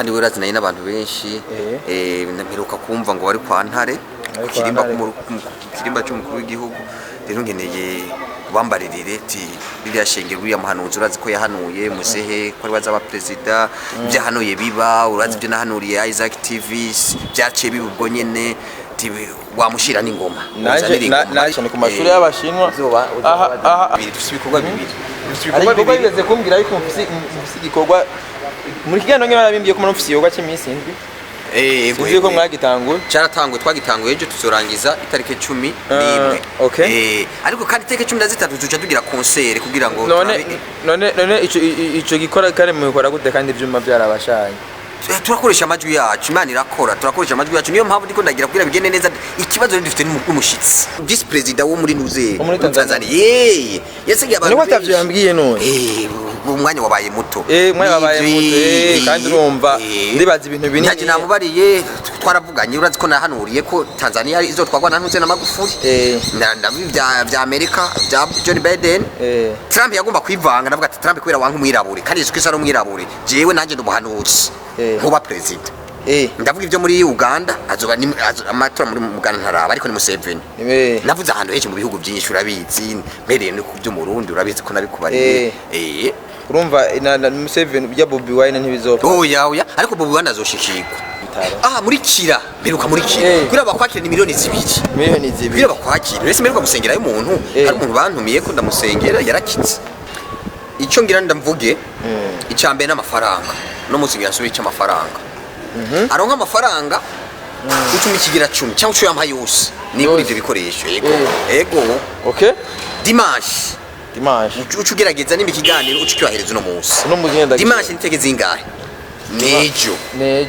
kandi werazinaye n'abantu benshi mperuka kumva ngo bari kwa Ntare kirimba cy'umukuru w'igihugu rero ngeneye bambaririre ti biriya shengero uriya muhanuzi urazi ko yahanuye musehe ko ari wazaba president byahanuye biba urazi byo nahanuriye Isaac TV byaciye bibubwo nyene wamushira n'ingoma naje ku mashuri y'abashinwa dufite ibikorwa bibiri ibikorwa bigeze kumbwira ariko mfise igikorwa muri kigano nyine barabimbiye ko muri ofisi yoga cy'iminsi indwi uvuye ko mwagitanguye cyaratanguye twagitanguye ejo tuzorangiza itarike 11 ariko kandi itarike 13 tuzoca tugira concert kugira ngo none ico gikora kare mu gukora gute kandi ivyuma byarabashanye turakoresha amajwi yacu Imana irakora turakoresha amajwi yacu niyo mpamvu ndiko ndagira kugira bigene neza ikibazo dufite n'umushitsi vice president wo muri nuze Tanzania yasigiye abantu niko tavyo yambwiye none umwanya wabaye muto umwanya wabaye muto kandi urumva ndibaza ibintu binini ntaje namubariye twaravuganye urazi ko nahanuriye ko Tanzania izotwagwa nantuze na Magufuli bya America bya Joe Biden Trump yagomba kwivanga navuga ati Trump kwera wanka umwirabure kandi Yesu Kristo ari umwirabure jewe nanje ndumuhanuzi nkuba president ndavuga ibyo muri Uganda azoba amatora muri Uganda ntaraba ariko ni Museveni navuze ahantu henshi mu bihugu byinshi urabizi mbereye no kubyo mu Burundi urabizi ko nabikubariye urumva na Museveni bya Bobi Wine ntibizopfa oya ariko Bobi Wine azoshikirwa muri kira beruka muri kira kuri abakwakira ni miliyoni 2 kuri abakwakira rese meruka gusengera y'umuntu hari umuntu bantumiye ko ndamusengera yarakitse icyo ngira ndamvuge icambe n'amafaranga no muzi yasubira cy'amafaranga aronka amafaranga ucumi kigira 10 cyangwa cyo yampa yose ni kuri ivyo bikoresho yego dimanche ucugerageza n'imikiganiro ucikibahereza no munsi dimanche nitegeze ingahe nejo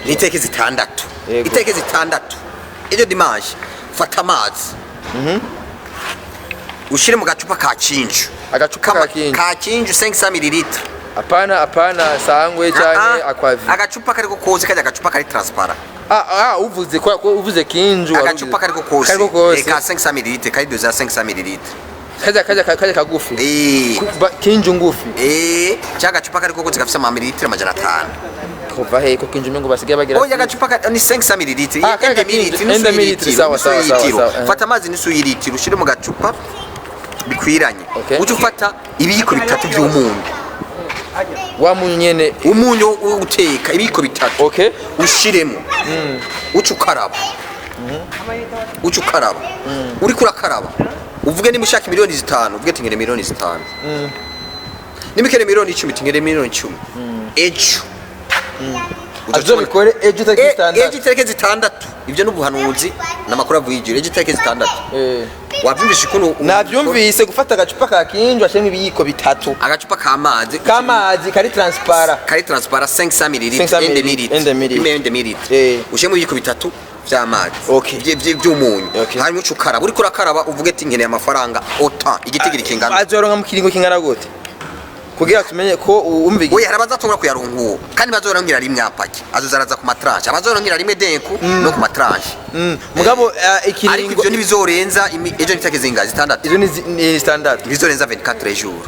nitegeze 6 itegeze 6 ejo dimanche fata amazi ushire mu gacupa ka kinju ka kinju 500 ml apana sangwe cyane akwavi agacupa kariko koze kajya agacupa kari transparent uvuze kinju agacupa kariko koze ka 500 ml kari doza 500 ml kaja kagufi kinju ngufi cyaga gacupa kariko koze gafisa amamililitiro 500 kuva he ko kinju ngo basigaye bagira oya gacupa ni 500 ml sawa fata amazi ni suyilitiro ushire mu gacupa bikwiranye ucu ufata ibiyiko 3 by'umunyu wa munyu nyene umunyu uteka ibiyiko 3 ushiremo ucukaraba uri kurakaraba uvuge ni mushaka miliyoni 5 uvuge tingere miliyoni 5 nimikere miliyoni 10 tingere miliyoni 10 ejo azobikore ejo itariki 6 ibyo n'ubuhanuzi namakuru avuyijire ejo itariki 6 wabyumvise kuno nabyumvise gufata agacupa ka kinju ashenge ibiyiko 3 agacupa kamazi kari transparent 500 ml ushenge ibiyiko 3 vy'amazi vy'umunyu hanyuma ucukaraba uri kurakaraba uvuge ati nkeneye amafaranga ota igitigiri kingana azoronka mu kiringo kingana gute kugira tumenye ko umvigi oya arabazatumura kuyaronka kandi bazorangira rimwe apaki azozaraza ku matranche abazorangira rimwe denku no ku matranche mugabo ikiringo ibyo nibizorenza ejo nitageze ingazi 6 izo ni standard bizorenza 24 jours